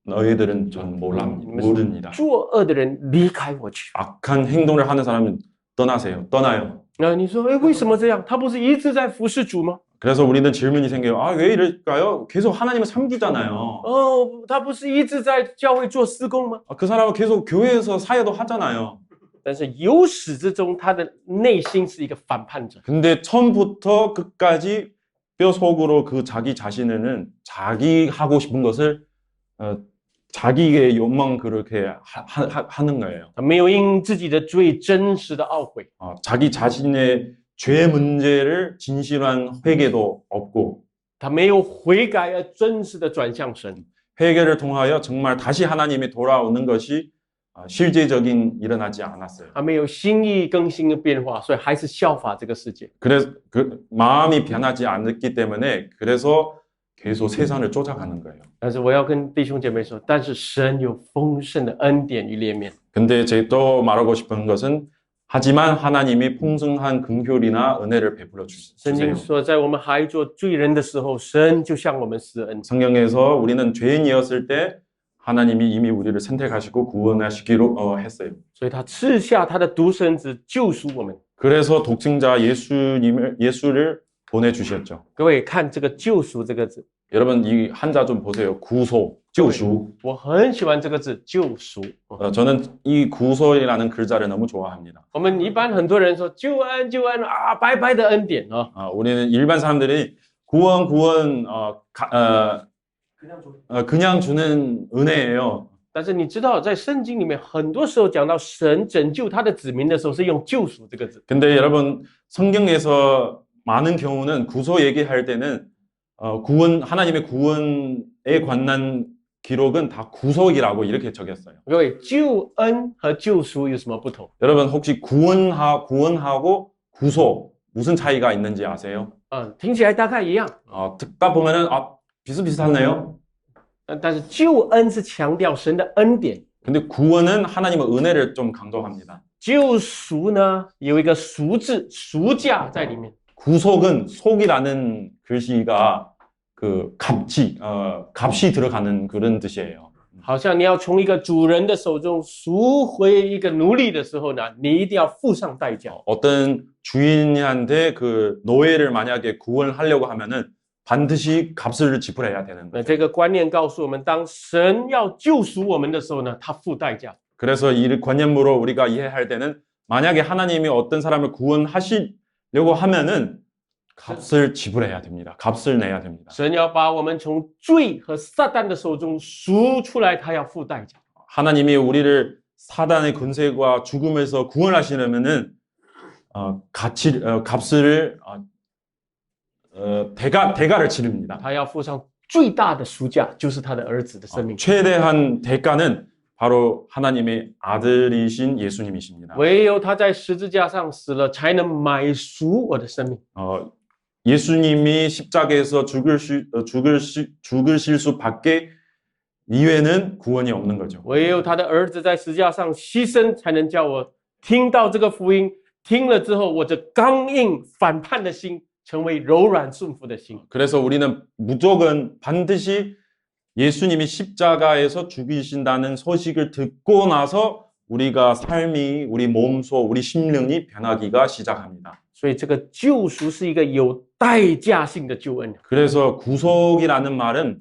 너희들은 전 你们 모릅니다. 作恶的人离开我去。 악한 행동을 하는 사람은 떠나세요. 떠나요. ”那你说，哎，为什么这样？他不是一直在服侍主吗？ 그래서 우리는 질문이 생겨요. 아, 왜 이럴까요? 계속 하나님을 섬기잖아요. 哦，他不是一直在教会做施工吗？ 아, 그 사람은 계속 교회에서 사회도 하잖아요. 但是由始至终，他的内心是一个反叛者。 근데 처음부터 끝까지 뼈속으로 그 자기 자신은 자기 하고 싶은 것을 자기의 욕망 그렇게 하는 거예요. 他没有因自己的罪真实的懊悔， 자기 자신의 죄 문제를 진실한 회개도 없고 他没有悔改而真实的转向神。 회개를 통하여 정말 다시 하나님이 돌아오는 것이 실제적인 일어나지 않았어요. 他没有心意更新的变化，所以还是效法这个世界。 그래서 그 마음이 변하지 않았기 때문에 그래서 계속 세상을 쫓아가는 거예요. 但是我要跟弟兄姐妹说，但是神有丰盛的恩典与怜悯。 근데 제가 또 말하고 싶은 것은 하지만 하나님이 풍성한 긍휼이나 은혜를 베풀어 圣经 주세요. 说，在我们还做罪人的时候，神就向我们施恩。 성경에서 우리는 죄인이었을 때 하나님이 이미 우리를 선택하시고 구원하시기로 했어요. 所以他赐下他的独生子救赎我们。 그래서 독생자 예수를 보내주셨죠. 各位看这个救赎这个字， 여러분 이 한자 좀 보세요. 구소, 救赎. 我很喜欢这个字救赎。 저는 이 구소이라는 글자를 너무 좋아합니다. 我们一般很多人说救恩救恩啊，白白的恩典啊。 우리는 일반 사람들이 구원 그냥 주는 은혜예요. 但是你知道，在圣经里面，很多时候讲到神拯救他的子民的时候，是用救赎这个字。 근데 여러분 성경에서 많은 경우는 구소 얘기할 때는 하나님의 구원에 관한 기록은 다 구속이라고 이렇게 적였어요. 各位，救恩和救赎有什么不同？ 여러분 혹시 구원하고 구속 무슨 차이가 있는지 아세요? 听起来大概一样。 듣다 보면은 비슷비슷하네요. 但是救恩是强调神的恩典， 근데 구원은 하나님의 은혜를 좀 강조합니다. 救赎呢有一个赎字、赎价在里面。 구속은 속이라는 글씨가 그 값이 들어가는 그런 뜻이에요. 好像你要从一个主人的手中赎回一个奴隶的时候呢，你一定要付上代价。 어떤 주인한테 그 노예를 만약에 구원하려고 하면은 반드시 값을 지불해야 되는 那 거예요. 这个观念告诉我们，当神要救赎我们的时候呢，他付代价。 그래서 이 관념으로 우리가 이해할 때는 만약에 하나님이 어떤 사람을 구원하시려고 하면은 값을 지불해야 됩니다. 값을 내야 됩니다. 神要把我们从罪和撒旦的手中赎出来，他要付代价。 하나님이 우리를 사단의 권세와 죽음에서 구원하시려면은 값을 대가를 치릅니다. 他要付上最大的赎价，就是他的儿子的生命。 최대한 대가는 바로 하나님의 아들이신 예수님이십니다. 唯有他在十字架上死了，才能买赎我的生命。 예수님이 십자가에서 죽으실 수밖에 이외에는 구원이 없는 거죠. 唯有他的儿子在十字架上牺牲，才能叫我听到这个福音，听了之后，我这刚硬反叛的心成为柔软顺服的心。 그래서 우리는 무조건 반드시 예수님이 십자가에서 죽이신다는 소식을 듣고 나서 우리가 삶이 우리 몸소 우리 심령이 변하기가 시작합니다. 所以这个救赎是一个有代价性的救恩。 그래서 구속이라는 말은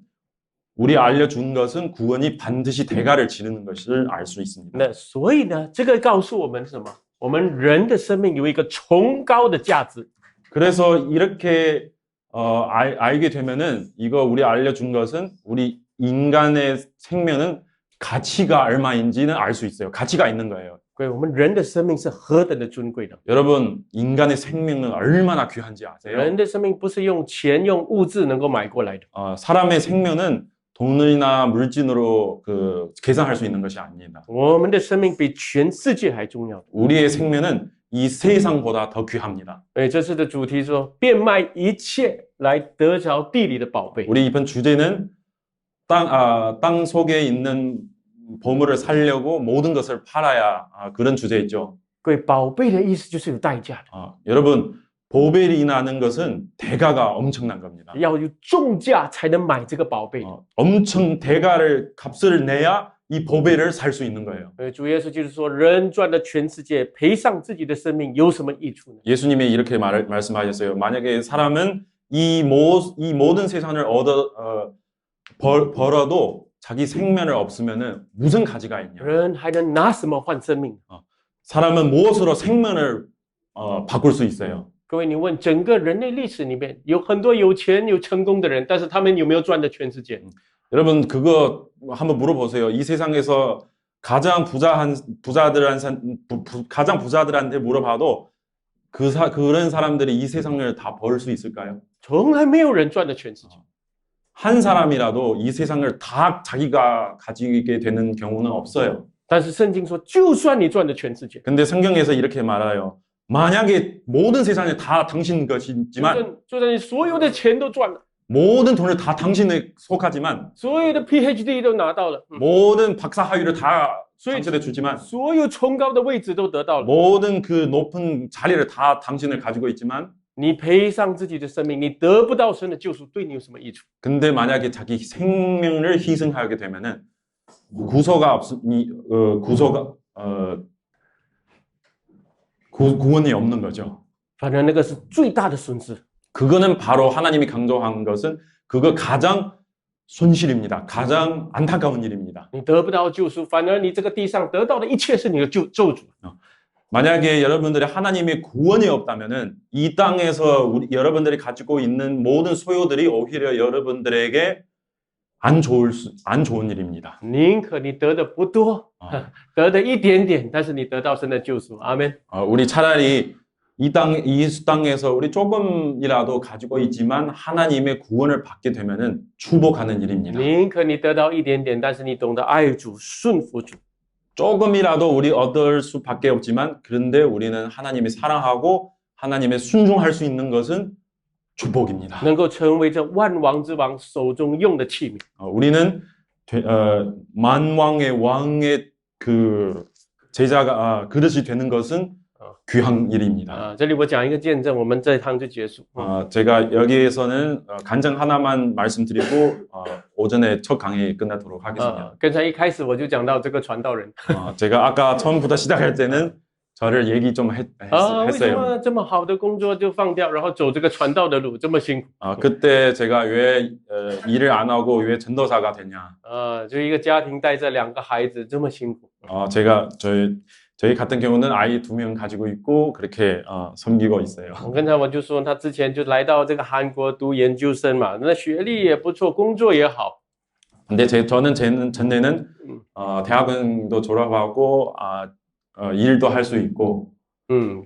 우리 알려준 것은 구원이 반드시 대가를 치르는 것을 알 수 있습니다. 那所以呢，这个告诉我们什么？我们人的生命有一个崇高的价值。 그래서 이렇게 알게 되면은 이거 우리 알려준 것은 우리 인간의 생명은 가치가 얼마인지는 알 수 있어요. 가치가 있는 거예요. 各位，我们人的生命是何等的尊贵的！ 여러분, 인간의 생명은 얼마나 귀한지 아세요? 人的生命不是用钱、用物质能够买过来的。 사람의 생명은 돈이나 물질로 계산할 수 있는 것이 아닙니다. 我们的生命比全世界还重要。 우리의 생명은 이 세상보다 더 귀합니다. 这次的主题说，变卖一切来得着地里的宝贝。 우리 이번 주제는 땅 속에 있는 보물을 살려고 모든 것을 팔아야 그런 주제였죠. 各位，宝贝的意思就是有代价的。 여러분, 보벨이 나는 것은 대가가 엄청난 겁니다. 要有重价才能买这个宝贝。 엄청 대가를 값을 내야 이 보벨을 살 수 있는 거예요. 主耶稣就是说，人赚了全世界，赔上自己的生命，有什么益处呢？ 예수님이 이렇게 말씀하셨어요. 만약에 사람은 이 모든 세상을 벌어도 자기 생명을 없으면은 무슨 가치가 있냐? 人还能拿什么换生命？ 사람은 무엇으로 생명을 바꿀 수 있어요? 各位，你问整个人类历史里面有很多有钱有成功的人，但是他们有没有赚了全世界？ 여러분 그거 한번 물어보세요. 이 세상에서 가장 부자들한테 물어봐도 그런 사람들이 이 세상을 다 벌 수 있을까요? 从来没有人赚了全世界。 한 사람이라도 이 세상을 다 자기가 가지게 되는 경우는 없어요. 但是圣经说，就算你赚了全世界， 근데 성경에서 이렇게 말해요. 만약에 모든 세상이 다 당신 것이지만 就算你所有的钱都赚了， 모든 돈을 다 당신에 속하지만 所有的 PhD 都拿到了， 모든 박사 학위를 다 당신에 주지만 所有崇高的位置都得到了， 모든 그 높은 자리를 다 당신을 가지고 있지만 你赔上自己的生命，你得不到神的救赎，对你有什么益处？ 근데 만약에 자기 생명을 희생하게 되면은 구원이 없는 거죠. 反正那个是最大的损失。 그거는 바로 하나님이 강조한 것은 그거 가장 손실입니다. 가장 안타까운 일입니다. 你得不到救赎，反而你这个地上得到的一切是你的咒诅。 만약에 여러분들이 하나님의 구원이 없다면은 이 땅에서 여러분들이 가지고 있는 모든 소유들이 오히려 여러분들에게 안 좋은 일입니다. 宁可你得的不多，得的一点点，但是你得到神的救赎。阿门。 우리 차라리 이 땅에서 우리 조금이라도 가지고 있지만 하나님의 구원을 받게 되면은 축복하는 일입니다. 宁可你得到一点点，但是你懂得爱主、顺服主。 조금이라도 우리 얻을 수밖에 없지만 그런데 우리는 하나님이 사랑하고 하나님의 순종할 수 있는 것은 축복입니다. 能够成为这万王之王手中用的器皿。 우리는 만왕의 왕의 그 제자가 그릇이 되는 것은 귀한 일입니다. 这里我讲一个见证，我们这一趟就结束。 제가 여기에서는 간증 하나만 말씀드리고 오전에 첫 강의 끝나도록 하겠습니다. 刚才一开始我就讲到这个传道人， 제가 아까 처음부터 시작할 때는 저를 얘기 좀 为什 했어요. 么这么好的工作就放掉，然后走这个传道的路这么辛苦？ 그때 제가 왜 일을 안 하고 왜 전도사가 됐냐? 就一个家庭带着2个孩子这么辛苦。 제가 저희 같은 경우는 아이 2명 가지고 있고 그렇게 섬기고 있어요. 刚才我就说他之前就来到这个韩国读研究生嘛，那学历也不错，工作也好。 근데 저는 전에는 대학원도 졸업하고 일도 할 수 있고.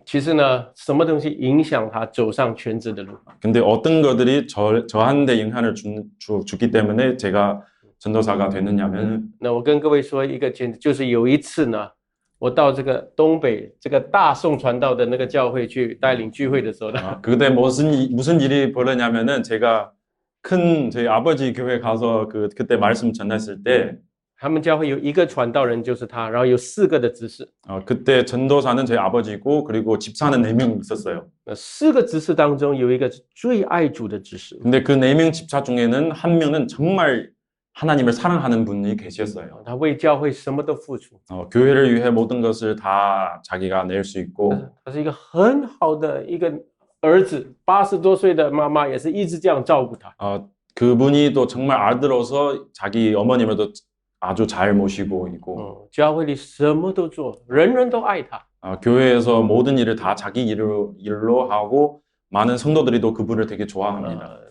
其实呢，什么东西影响他走上全职的路？ 근데 어떤 것들이 저한테 영향을 주기 때문에 제가 전도사가 됐느냐면. 那我跟各位说一个见证，就是有一次呢。 我到这个东北这个大宋传道的那个教会去带领聚会的时候呢， 그때 무슨 일이 벌어졌냐면은 제가 큰 저희 아버지 교회 가서 그때 말씀 전했을 때 他们教会有一个传道人就是他，然后有4个的执事。 그때 전도사는 저희 아버지고 그리고 집사는 4명 있었어요. 那4个执事当中有一个是最爱主的执事。 근데 그 4명 집사 중에는 한 명은 정말 하나님을 사랑하는 분이 계셨어요. 他为教会什么都付出。 교회를 위해 모든 것을 다 자기가 낼 수 있고. 他是一个很好的一个儿子，80多岁的妈妈也是一直这样照顾他。 그분이 또 정말 아들로서 자기 어머님을도 아주 잘 모시고 있고. 教会里什么都做，人人都爱他。 교회에서 모든 일을 다 자기 일로 하고 많은 성도들이 또 그분을 되게 좋아합니다.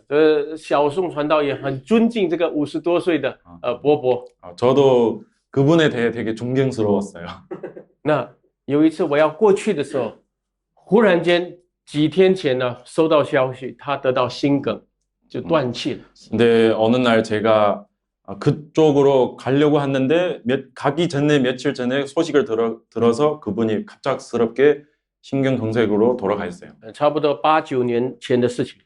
小宋传道也很尊敬这个50多岁的伯伯。 저도 그분에 대해 되게 존경스러웠어요. 那有一次我要过去的时候，忽然间几天前呢，收到消息，他得到心梗，就断气了。 근데 어느 날 제가 그쪽으로 가려고 했는데 가기 전에 며칠 전에 소식을 들어서 그분이 갑작스럽게 신경경색으로 돌아가셨어요. 差不多8、9年前的事情。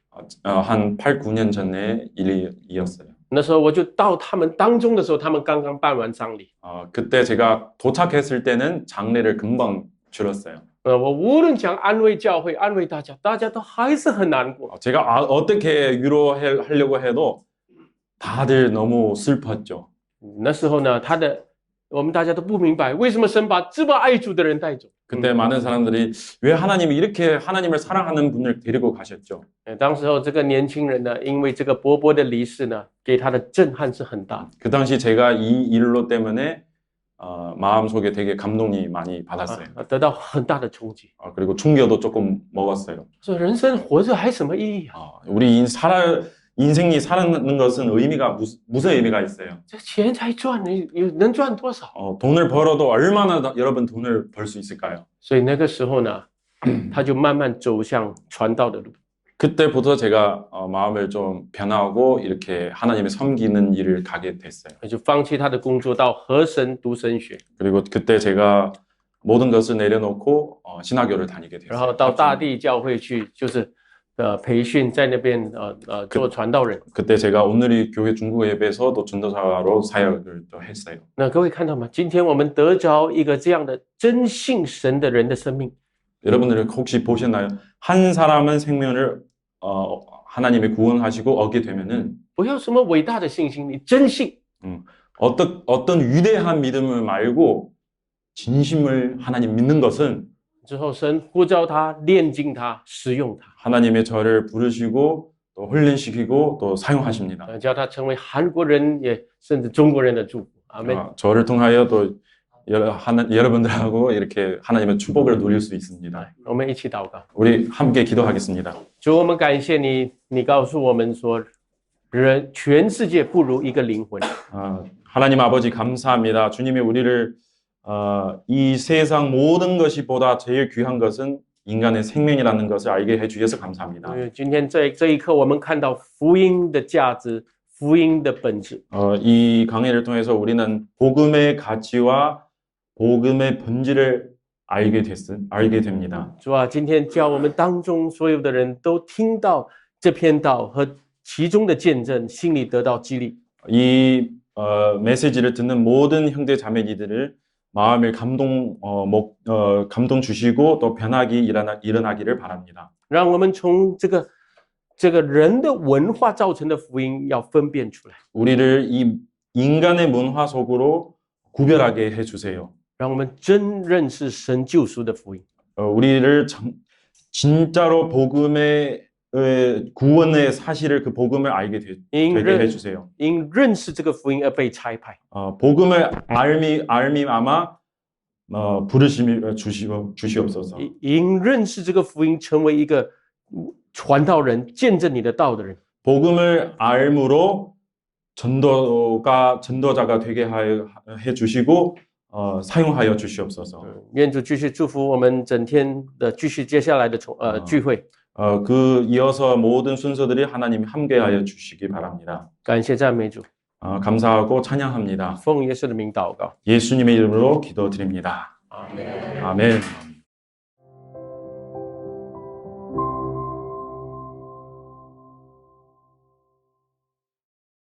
한 8, 9년 전의 일이었어요. 那时候我就到他们当中的时候，他们刚刚办完葬礼。 그때 제가 도착했을 때는 장례를 금방 줄었어요. 我无论讲安慰教会、安慰大家，大家都还是很难过。 제가 어떻게 위로하려고 해도 다들 너무 슬펐죠. 那时候呢，我们大家都不明白，为什么神把这么爱主的人带走。 그때 많은 사람들이 왜 하나님이 이렇게 하나님을 사랑하는 분을 데리고 가셨죠? 当时候这个年轻人呢，因为这个伯伯的离世呢，给他的震撼是很大的。 그 당시 제가 이 일로 때문에 마음속에 되게 감동이 많이 받았어요. 得到很大的冲击。 그리고 충격도 조금 먹었어요. 说人生活着还什么意义啊？ 우리 인생이 사는 것은 의미가 무슨 의미가 있어요? 这钱才赚，你能赚多少？ 돈을 벌어도 얼마나 여러분 돈을 벌 수 있을까요? 所以那个时候呢，他就慢慢走向传道的路。 그때부터 제가 마음을 좀 변하고 이렇게 하나님을 섬기는 일을 가게 됐어요. 就放弃他的工作，到河神读神学， 그리고 그때 제가 모든 것을 내려놓고 신학교를 다니게 然后 됐어요. 到大地教会去，就是培训，在那边做传道人。 그때 제가 오늘이 교회 중국 예배에서 또 전도사로 사역을 또 했어요. 那各位看到吗？今天我们得着一个这样的真信神的人的生命。 여러분들 혹시 보셨나요? 한 사람은 생명을 하나님이 구원하시고 얻게 되면은 不要什么伟大的信心，你真信。 어떤 위대한 믿음을 말고 진심을 하나님 믿는 것은 之后神呼召他，炼净他，使用他， 하나님의 저를 부르시고 또 훈련시키고 또 사용하십니다. 叫他成为韩国人也甚至中国人的祝福。阿门。 저를 통하여 또 여러분들하고 이렇게 하나님의 축복을 누릴 수 있습니다. 我们一起祷告。 우리 함께 기도하겠습니다. 主，我们感谢你，你告诉我们说，人全世界不如一个灵魂。 하나님 아버지 감사합니다. 주님이 우리를 이 세상 모든 것이 보다 제일 귀한 것은 인간의 생명이라는 것을 알게 해주셔서 감사합니다. 今天这一刻，我们看到福音的价值，福音的本质。 이 강의를 통해서 우리는 복음의 가치와 복음의 본질을 알게 됩니다. 主啊，今天叫我们当中所有的人都听到这篇道和其中的见证，心里得到激励。 이 메시지를 듣는 모든 형제 자매님들을 마음을 감동 주시고 또 변화기 일어나기를 바랍니다. 让我们从这个人的文化造成的福音要分辨出来， 우리를 이 인간의 문화 속으로 구별하게 해주세요. 让我们真认识神救赎的福音。 우리를 진짜로 복음의 구원의 사실을 그 복음을 알게 되게 해주세요. 因认识这个福音而被差派。 복음을 알미암아 부르심을 주시옵소서. 因认识这个福音成为一个传道人，见证你的道的人。 복음을 알므로 전도자가 되게 해 주시고 사용하여 주시옵소서. 愿主继续祝福我们整天的继续接下来的聚会。 그 이어서 모든 순서들이 하나님이 함께하여 주시기 바랍니다. 感谢赞美主， 감사하고 찬양합니다. 奉耶稣的名祷告。 예수님의 이름으로 기도드립니다. 아멘. 아멘.